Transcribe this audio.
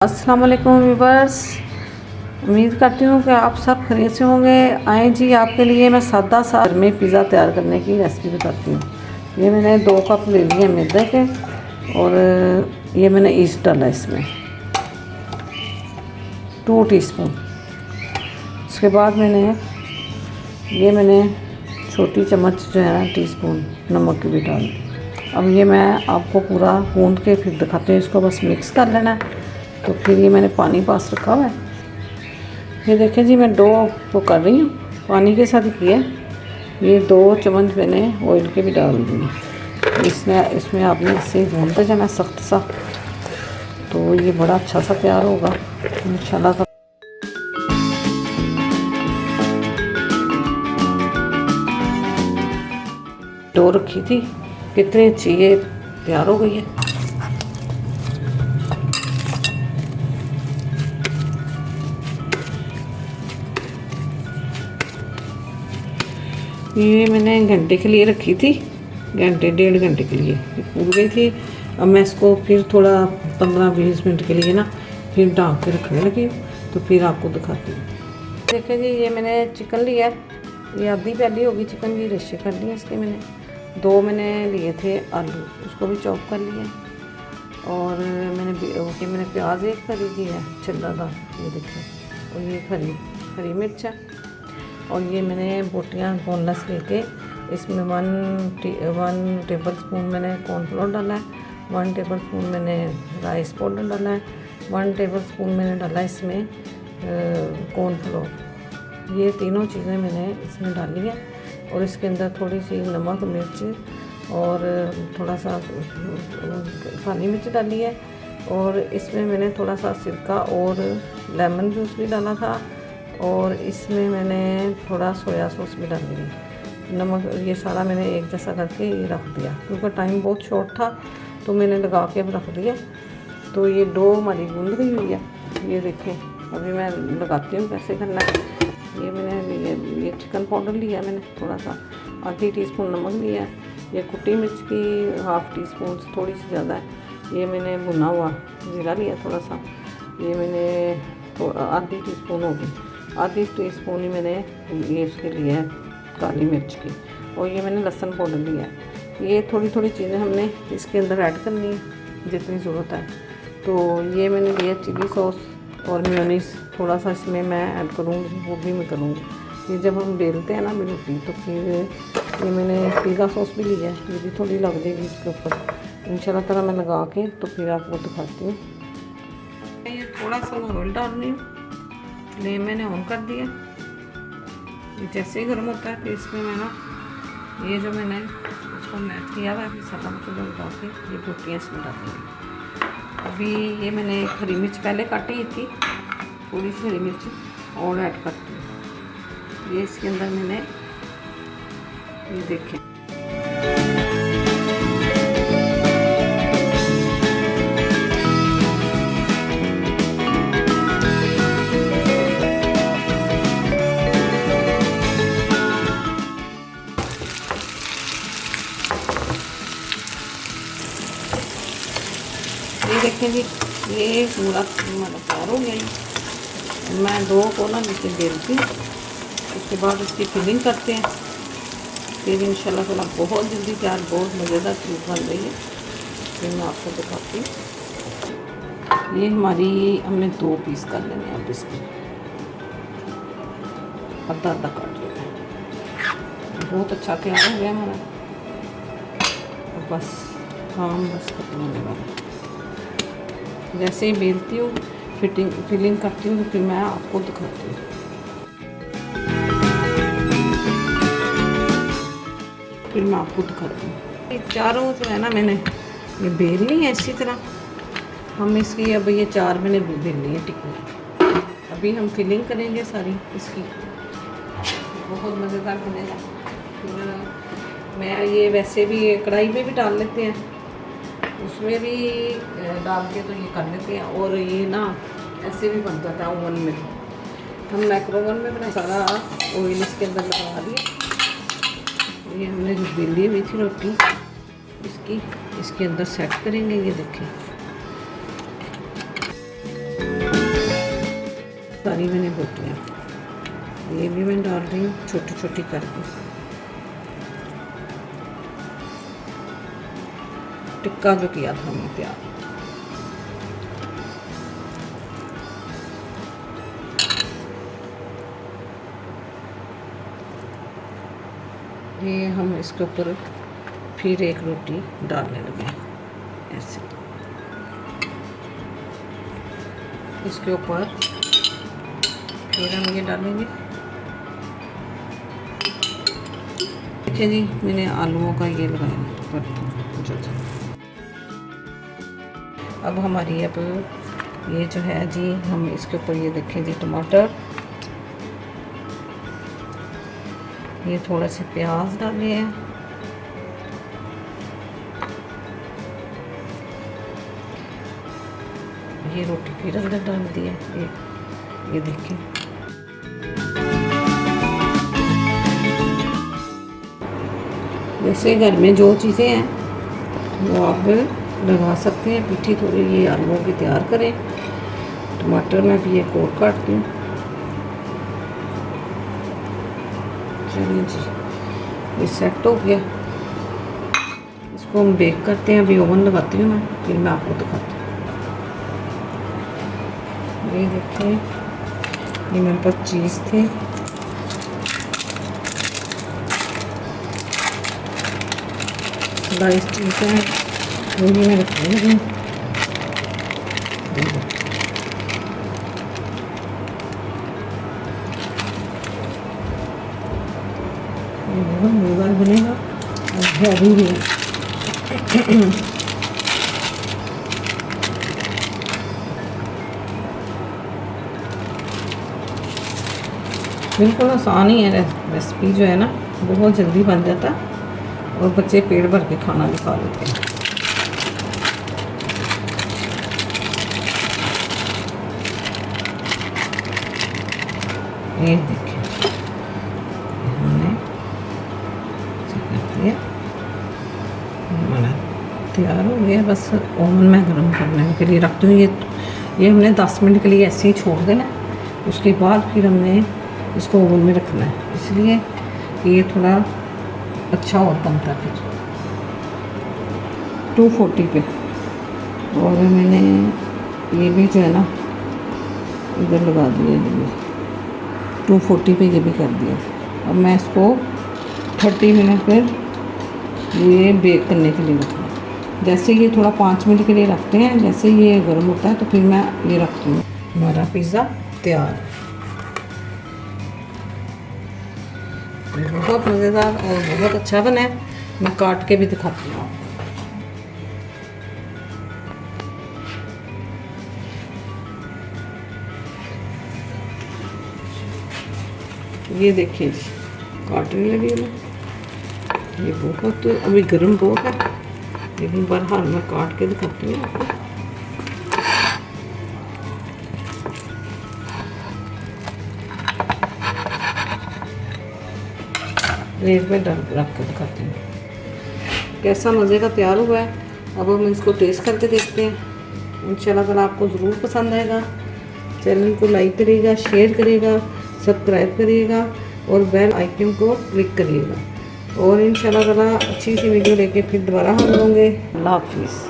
अस्सलाम वालेकुम व्यूअर्स, उम्मीद करती हूँ कि आप सब खैरियत से होंगे। आए जी, आपके लिए मैं सादा सा घर में पिज़्ज़ा तैयार करने की रेसिपी बताती हूँ। ये मैंने 2 कप ले लिए मैदे के और ये मैंने ईस्ट डाला इसमें 2 टीस्पून। उसके बाद मैंने छोटी चम्मच जो है ना टीस्पून नमक की भी डाल दी। अब ये मैं आपको पूरा गूंद के फिर दिखाती हूँ। इसको बस मिक्स कर लेना है। तो फिर ये मैंने पानी पास रखा हुआ है। ये देखें जी, मैं डो को कर रही हूँ, पानी के साथ किया। ये 2 चम्मच मैंने ऑयल के भी डाल दिए। इसमें आपने इससे भूनते जाना सख्त सा, तो ये बड़ा अच्छा सा तैयार होगा इंशाल्लाह। डो रखी थी, कितनी अच्छी ये तैयार हो गई है। ये मैंने घंटे के लिए रखी थी, घंटे 1.5 घंटे के लिए फूल गई थी। अब मैं इसको फिर थोड़ा 15-20 मिनट के लिए ना फिर ढाँक के रखने लगी हूँ, तो फिर आपको दिखाती हूँ। देखें जी, ये मैंने चिकन लिया है। ये आधी प्याली होगी चिकन की, रेशे कर लिए इसके। मैंने 2 लिए थे आलू, उसको भी चॉप कर लिया। और मैंने प्याज एक खरी की है छिलदार, ये देखें। और ये हरी मिर्च है। और ये मैंने बोटियाँ बोनलेस लेके इसमें 1 टेबल स्पून मैंने कॉर्नफ्लोर डाला है, 1 टेबल स्पून मैंने राइस पाउडर डाला है, 1 टेबल स्पून मैंने डाला इसमें कॉर्नफ्लोर। ये तीनों चीज़ें मैंने इसमें डाली है। और इसके अंदर थोड़ी सी नमक, मिर्च और थोड़ा सा काली मिर्च डाली है। और इसमें मैंने थोड़ा सा सिरका और लेमन जूस भी डाला था। और इसमें मैंने थोड़ा सोया सॉस भी डाल दिया। नमक, ये सारा मैंने एक जैसा करके ये रख दिया, क्योंकि टाइम बहुत शॉर्ट था तो मैंने लगा के रख दिया। तो ये डो हमारी गूंद गई हुई है। ये देखें, अभी मैं लगाती हूँ कैसे करना है। ये मैंने ये चिकन पाउडर लिया, मैंने थोड़ा सा आधी टीस्पून नमक लिया है। ये कुटी मिर्च की 1/2 टीस्पून से थोड़ी सी ज़्यादा है। ये मैंने भुना हुआ जीरा लिया थोड़ा सा। ये मैंने आधी टीस्पून होगी, आधी टीस्पून ही मैंने ये इसके लिए है काली मिर्च की। और ये मैंने लहसुन पाउडर लिया है। ये थोड़ी थोड़ी चीज़ें हमने इसके अंदर ऐड करनी है जितनी ज़रूरत है। तो ये मैंने लिया चिली सॉस और मेयोनीज थोड़ा सा इसमें मैं ऐड करूँगी, वो भी मैं करूँगी। ये जब हम बेलते हैं ना रोटी, तो फिर ये मैंने पिज़्ज़ा सॉस भी लिया है, ये भी थोड़ी लग जाएगी इसके ऊपर इंशाल्लाह ताला। मैं लगा के तो फिर आपको दिखाती हूँ। ये थोड़ा सा ऑयल डाल रही हूँ, फ्लेम मैंने ऑन कर दिया। ये जैसे ही गर्म होता है फिर इसमें मैं ना ये जो मैंने उसको मैश किया हुआ है मसाला उठा के ये बोटियाँ इसमें डाल दूँगी। अभी ये मैंने हरी मिर्च पहले काटी थी, थोड़ी सी हरी मिर्च और ऐड करती हूँ। ये इसके अंदर मैंने ये देखें, ये देखें जी, ये पूरा तैयार हो गया। मैं डो को ना नीचे बेलती हूँ, उसके बाद इसकी फिलिंग करते हैं। फिर इंशाल्लाह ताला बहुत जल्दी तैयार, बहुत मज़ेदार चीज़ बन रही है। फिर मैं आपको दिखाती हूँ। ये हमारी हमने 2 पीस कर लेने हैं। अब इसके आधा काट लेते हैं। बहुत अच्छा तैयार हो गया हमारा। बस खत्म होने वाला। जैसे ही बेलती हूँ, फिलिंग करती हूँ, तो फिर मैं आपको दिखाती हूँ। ये चारों जो है ना मैंने ये बेलनी है इसी तरह। हम इसकी अब ये 4 मैंने बेलनी है टिक्की। अभी हम फिलिंग करेंगे सारी इसकी, बहुत मज़ेदार बनेगा। मैं ये वैसे भी कढ़ाई में भी डाल लेते हैं, उसमें भी डाल के तो ये कर लेते हैं। और ये ना ऐसे भी बन जाता है ओवन में। हम माइक्रोवेव में बना सारा ऑयल इसके अंदर लगा दिया। ये हमने जो बेली हुई थी रोटी इसकी, इसके अंदर सेट करेंगे। ये देखें, सारी मैंने बोटियाँ, ये भी मैं डाल रही हूँ छोटी छोटी करके। टिक्का जो किया था हमने तैयार, ये हम इसके ऊपर फिर एक रोटी डालने लगे ऐसे। इसके ऊपर फिर हम ये डालेंगे। देखिए जी, मैंने आलूओं का ये लगाया ऊपर। अब हमारी ये जो है जी, हम इसके ऊपर ये देखें जी टमाटर, ये थोड़ा से प्याज डाले हैं, ये रोटी फिर अंदर डाल दी है। ये देखिए, जैसे घर में जो चीज़ें हैं वो आप लगा सकते हैं। पीठी थोड़ी ये आलूओं की तैयार करें। टमाटर में भी एक और काटती हूँ। चलिए जी, ये सेट हो गया। इसको हम बेक करते हैं। अभी ओवन लगाती हूँ मैं, फिर मैं आपको दिखाती हूँ। ये देखिए, ये मेरे पास चीज़ थे, स्लाइस चीज़ है, वो भी मैं रखने लगी। ये बहुत मज़ेदार बनेगा और हेल्दी भी है। बिल्कुल आसान ही है रेसिपी, जो है ना बहुत जल्दी बन जाता है और बच्चे पेट भर के खाना भी खा लेते हैं। ये देखिए, हमने कर दिया, हमारा तैयार हो गया। बस ओवन में गर्म करने के लिए रख दूँ। ये हमने 10 मिनट के लिए ऐसे ही छोड़ देना, उसके बाद फिर हमने इसको ओवन में रखना है, इसलिए ये थोड़ा अच्छा और बनता है। फिर 240 पे, और मैंने ये भी जो है ना इधर लगा दिया, ये भी 240 पे ये भी कर दिया। अब मैं इसको 30 मिनट पर ये बेक करने के लिए रखूँ। जैसे ये थोड़ा 5 मिनट के लिए रखते हैं, जैसे ये गर्म होता है तो फिर मैं ये रखती हूँ। हमारा पिज़्ज़ा तैयार है, बहुत मज़ेदार और बहुत अच्छा बना है। मैं काट के भी दिखाती हूँ। ये देखिए जी, काटने लगी मैं। ये बहुत अभी गर्म बहुत है, लेकिन बहरहाल मैं काट के दिखाती हूँ आपको। प्लेट में रख कर दिखाती हूँ कैसा मज़े का तैयार हुआ है। अब हम इसको टेस्ट करके देखते हैं। इंशाल्लाह ताला आपको ज़रूर पसंद आएगा। चैनल को लाइक करिएगा, शेयर करिएगा, सब्सक्राइब करिएगा और बेल आइकन को क्लिक करिएगा। और इंशाल्लाह ताला अच्छी सी वीडियो लेके फिर दोबारा हम होंगे। अल्लाह हाफिज़।